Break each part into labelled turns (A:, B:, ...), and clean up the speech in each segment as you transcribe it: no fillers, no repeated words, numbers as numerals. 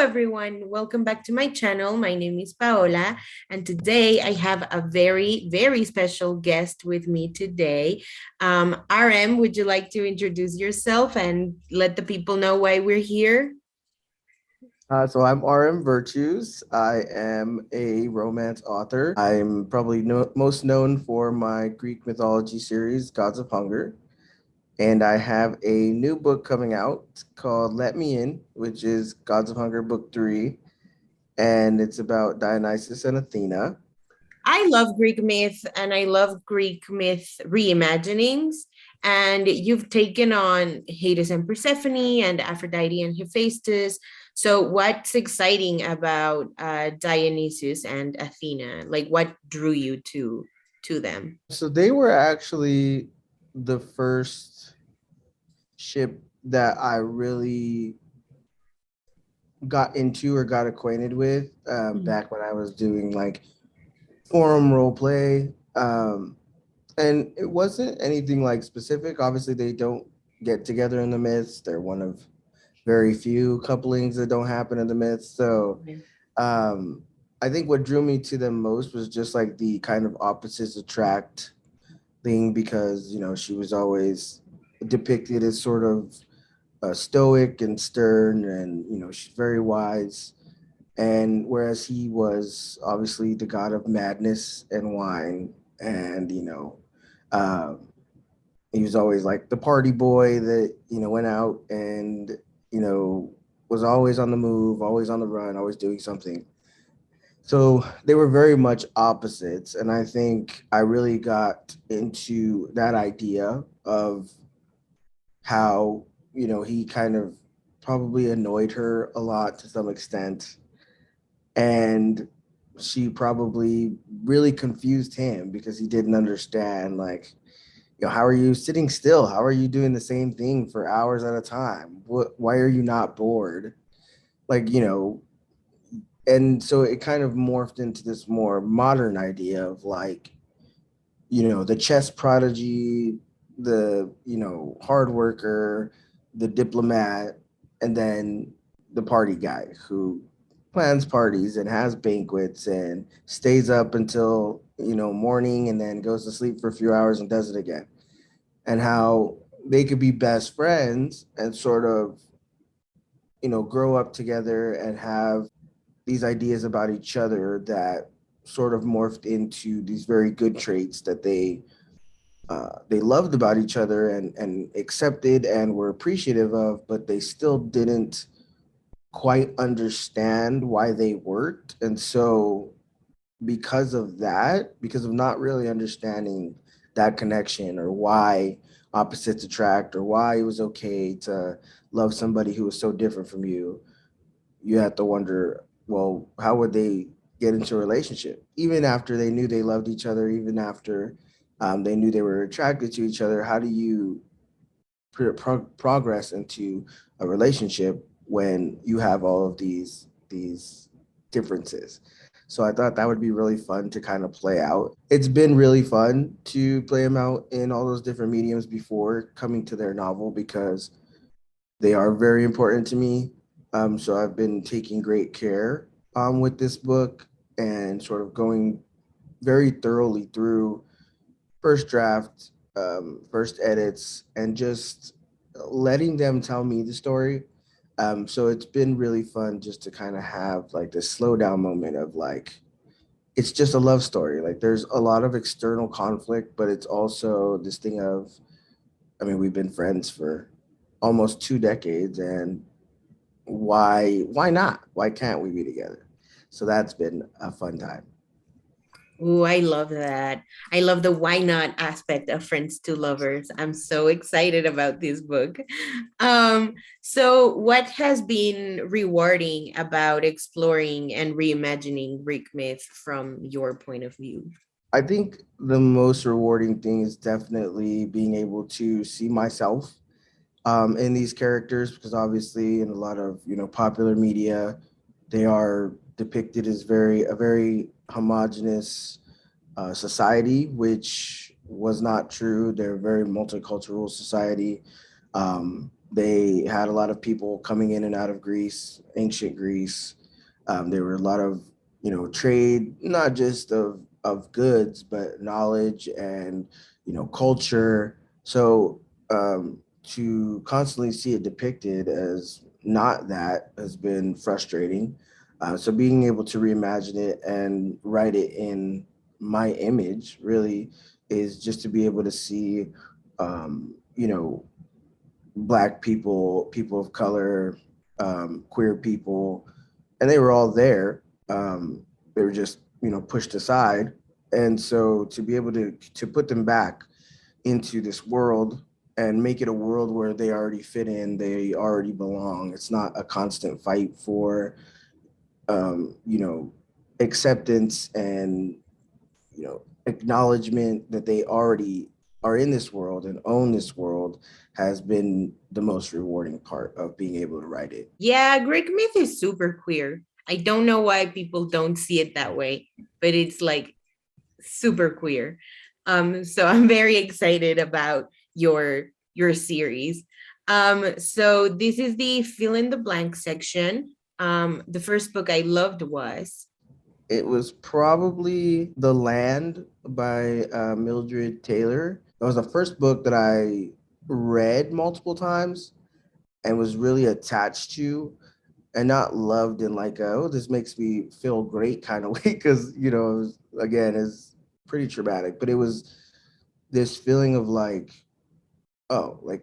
A: everyone. Welcome back to my channel. My name is Paola, and today I have a very, very special guest with me today. RM, would you like to introduce yourself and let the people know why we're here?
B: So I'm RM Virtues. I am a romance author. I'm probably most known for my Greek mythology series, Gods of Hunger. And I have a new book coming out called Let Me In, which is Gods of Hunger Book 3. And it's about Dionysus and Athena.
A: I love Greek myth and I love Greek myth reimaginings. And you've taken on Hades and Persephone and Aphrodite and Hephaestus. So, what's exciting about Dionysus and Athena? Like, what drew you to them?
B: So they were actually the first ship that I really got into or got acquainted with
A: Mhm.
B: back when I was doing like forum role play. And it wasn't anything like specific. Obviously, they don't get together in the myths. They're one of very few couplings that don't happen in the myths. So um, I think what drew me to them most was just like the kind of opposites attract thing because, she was always depicted as sort of stoic and stern and, she's very wise. And whereas he was obviously the god of madness and wine, and um, he was always like the party boy that went out and you know was always on the move, always on the run, always doing something. So they were very much opposites, and I think I really got into that idea of how he kind of probably annoyed her a lot to some extent, and she probably really confused him because he didn't understand, like, how are you sitting still, how are you doing the same thing for hours at a time, why are you not bored, like, and so it kind of morphed into this more modern idea of like, the chess prodigy, the hard worker, the diplomat, and then the party guy who plans parties and has banquets and stays up until morning and then goes to sleep for a few hours and does it again. And how they could be best friends and sort of grow up together and have these ideas about each other that sort of morphed into these very good traits that they loved about each other and accepted and were appreciative of, but they still didn't quite understand why they worked. And so, because of that, because of not really understanding that connection or why opposites attract or why it was okay to love somebody who was so different from you, you have to wonder, well, how would they get into a relationship? Even after they knew they loved each other, even after they knew they were attracted to each other, how do you progress into a relationship when you have all of these differences? So I thought that would be really fun to kind of play out. It's been really fun to play them out in all those different mediums before coming to their novel because they are very important to me. So I've been taking great care with this book and sort of going very thoroughly through first draft, first edits, and just letting them tell me the story. So it's been really fun just to kind of have like this slow down moment of like, it's just a love story. Like there's a lot of external conflict, but it's also this thing of, I mean, we've been friends for almost 2 decades, and why not? Why can't we be together? So that's been a fun time.
A: Oh, I love that. I love the why not aspect of Friends to Lovers. I'm so excited about this book. Um, so what has been rewarding about exploring and reimagining Greek myth from your point of view?
B: I think the most rewarding thing is definitely being able to see myself in these characters, because obviously in a lot of popular media, they are depicted as very homogenous society, which was not true. They're a very multicultural society. They had a lot of people coming in and out of Greece, ancient Greece. There were a lot of, trade, not just of goods, but knowledge and, culture. So to constantly see it depicted as not that has been frustrating. So being able to reimagine it and write it in my image really is just to be able to see, Black people, people of color, queer people, and they were all there. They were just, pushed aside. And so to be able to put them back into this world and make it a world where they already fit in, they already belong. It's not a constant fight for, um, you know, acceptance and, acknowledgement that they already are in this world and own this world has been the most rewarding part of being able to write it.
A: Yeah, Greek myth is super queer. I don't know why people don't see it that way, but it's like super queer. So I'm very excited about your series. So this is the fill in the blank section. The first book I loved was.
B: It was probably The Land by Mildred Taylor. It was the first book that I read multiple times and was really attached to, and not loved in like oh, this makes me feel great kind of way, because it was, again, is pretty traumatic, but it was this feeling of like, oh, like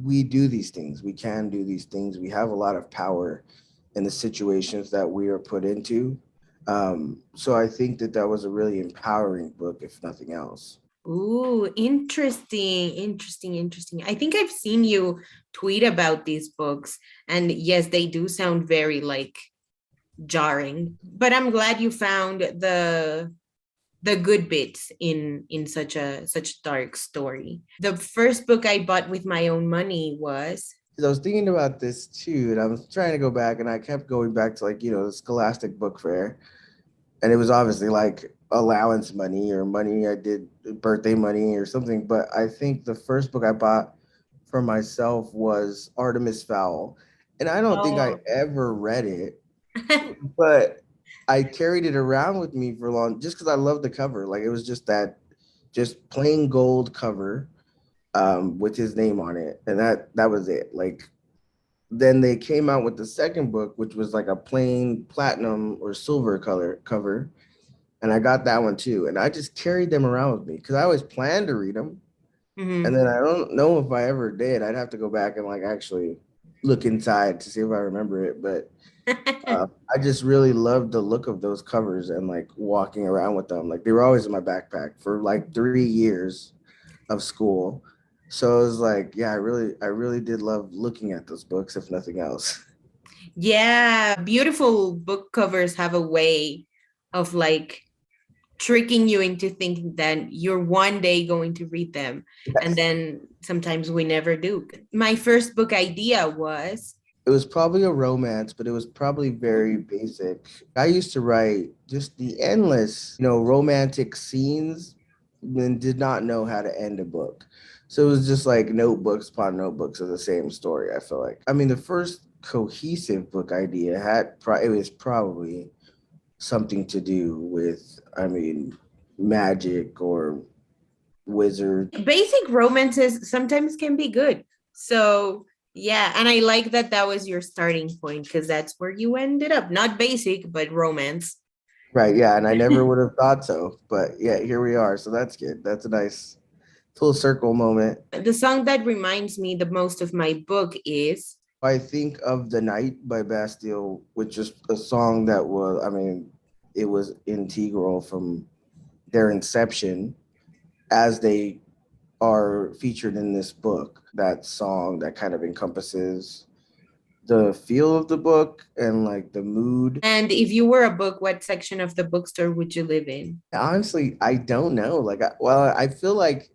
B: we do these things, we can do these things, we have a lot of power in the situations that we are put into. So I think that that was a really empowering book, if nothing else.
A: Ooh, interesting, interesting, interesting. I think I've seen you tweet about these books, and yes, they do sound very like jarring. But I'm glad you found the good bits in such dark story. The first book I bought with my own money was.
B: Because I was thinking about this too, and I was trying to go back, and I kept going back to, like, the Scholastic Book Fair, and it was obviously like allowance money or money I did, birthday money or something. But I think the first book I bought for myself was Artemis Fowl, and I don't think I
A: Oh.
B: ever read it, but I carried it around with me for long just because I loved the cover. Like, it was just that, just plain gold cover, with his name on it, and that was it. Like, then they came out with the second book, which was like a plain platinum or silver color cover, and I got that one too. And I just carried them around with me because I always planned to read them, and
A: Mhm.
B: then I don't know if I ever did. I'd have to go back and like actually look inside to see if I remember it, but I just really loved the look of those covers and like walking around with them. Like, they were always in my backpack for like 3 years of school. So it was like, yeah, I really did love looking at those books, if nothing else.
A: Yeah, beautiful book covers have a way of like tricking you into thinking that you're one day going to read them. And
B: Yes.
A: then sometimes we never do. My first book idea was.
B: It was probably a romance, but it was probably very basic. I used to write just the endless, romantic scenes, and did not know how to end a book. So it was just like notebooks upon notebooks of the same story, I feel like. I mean, the first cohesive book idea it was probably something to do with, I mean, magic or wizard.
A: Basic romances sometimes can be good. So, yeah, and I like that that was your starting point because that's where you ended up. Not basic, but romance.
B: Right, yeah, and I never would have thought so, but yeah, here we are. So that's good. That's a nice full circle moment.
A: The song that reminds me the most of my book is.
B: I think of The Night by Bastille, which is a song that was, I mean, it was integral from their inception as they are featured in this book. That song that kind of encompasses the feel of the book and like the mood.
A: And if you were a book, what section of the bookstore would you live in?
B: Honestly, I don't know. Like, I feel like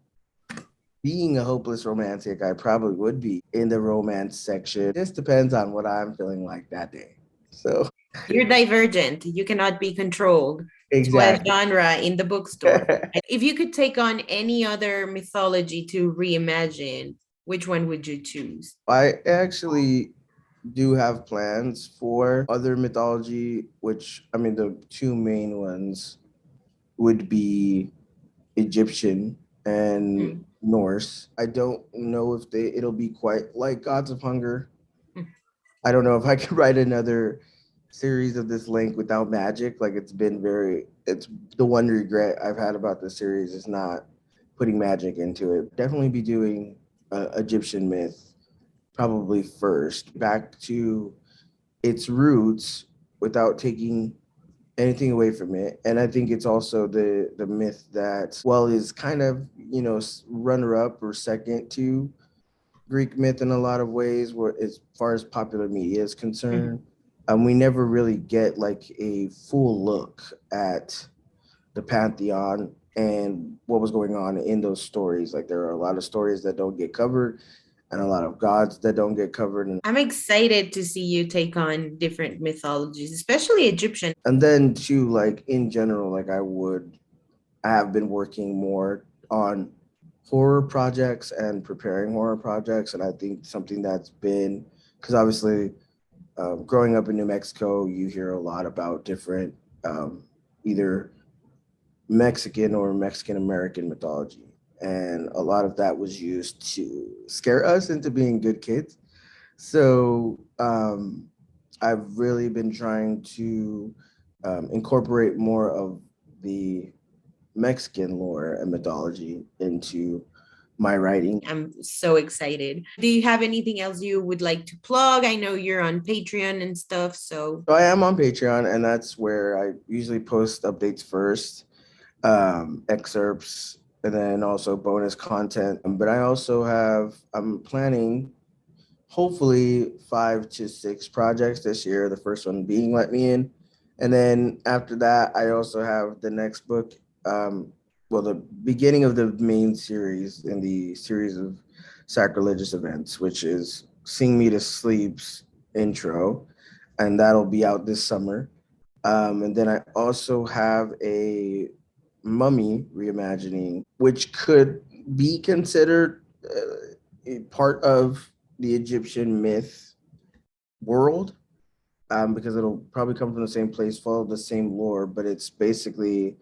B: being a hopeless romantic, I probably would be in the romance section. It just depends on what I'm feeling like that day. So,
A: You're divergent. You cannot be controlled to a
B: exactly.
A: genre in the bookstore. If you could take on any other mythology to reimagine, which one would you choose?
B: I actually do have plans for other mythology, which I mean, the two main ones would be Egyptian and
A: Mm,
B: Norse. I don't know if it'll be quite like Gods of Hunger.
A: mm.
B: I don't know if I could write another series of this length without magic. Like it's the one regret I've had about the series is not putting magic into it. Definitely be doing Egyptian myth probably first, back to its roots without taking anything away from it. And I think it's also the myth that, well, is kind of, runner up or second to Greek myth in a lot of ways, where as far as popular media is concerned. We never really get like a full look at the pantheon and what was going on in those stories. Like there are a lot of stories that don't get covered and a lot of gods that don't get covered.
A: I'm excited to see you take on different mythologies, especially Egyptian.
B: And then too, like in general, like I have been working more on horror projects and preparing horror projects. And I think something that's been, because obviously growing up in New Mexico, you hear a lot about different either Mexican or Mexican American mythology. And a lot of that was used to scare us into being good kids. So I've really been trying to incorporate more of the Mexican lore and mythology into my writing.
A: I'm so excited. Do you have anything else you would like to plug? I know you're on Patreon and stuff, so.
B: So I am on Patreon, and that's where I usually post updates first, excerpts, and then also bonus content. But I'm planning hopefully 5 to 6 projects this year. The first one being Let Me In. And then after that, I also have the next book, the beginning of the main series in the series of sacrilegious events, which is Sing Me to Sleep's intro. And that'll be out this summer. And then I also have a mummy reimagining, which could be considered a part of the Egyptian myth world, because it'll probably come from the same place, follow the same lore, but it's basically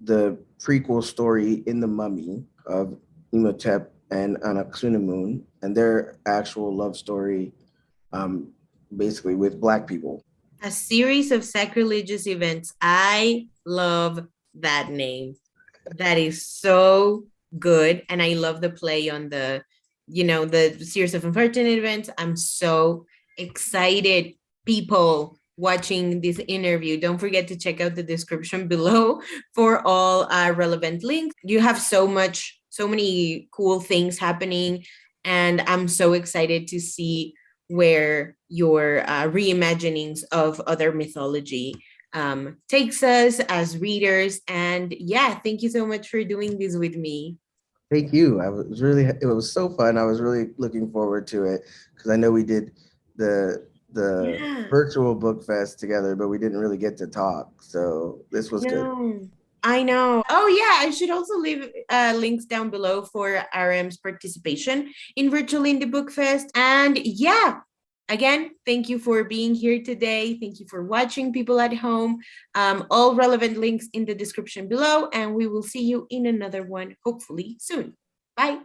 B: the prequel story in the Mummy of Imhotep and Anaksunamun and their actual love story, um, basically with Black people.
A: A series of sacrilegious events. I love that name. That is so good. And I love the play on the series of unfortunate events. I'm so excited, people watching this interview. Don't forget to check out the description below for all relevant links. You have so many cool things happening. And I'm so excited to see where your reimaginings of other mythology takes us as readers. And yeah, thank you so much for doing this with me.
B: Thank you. It was so fun. I was really looking forward to it because I know we did the
A: Yeah,
B: virtual book fest together, but we didn't really get to talk. So this was good.
A: no, I know. Oh yeah, I should also leave links down below for RM's participation in Virtual Indie Book Fest. And yeah, again, thank you for being here today. Thank you for watching, people at home. All relevant links in the description below, and we will see you in another one hopefully soon. Bye.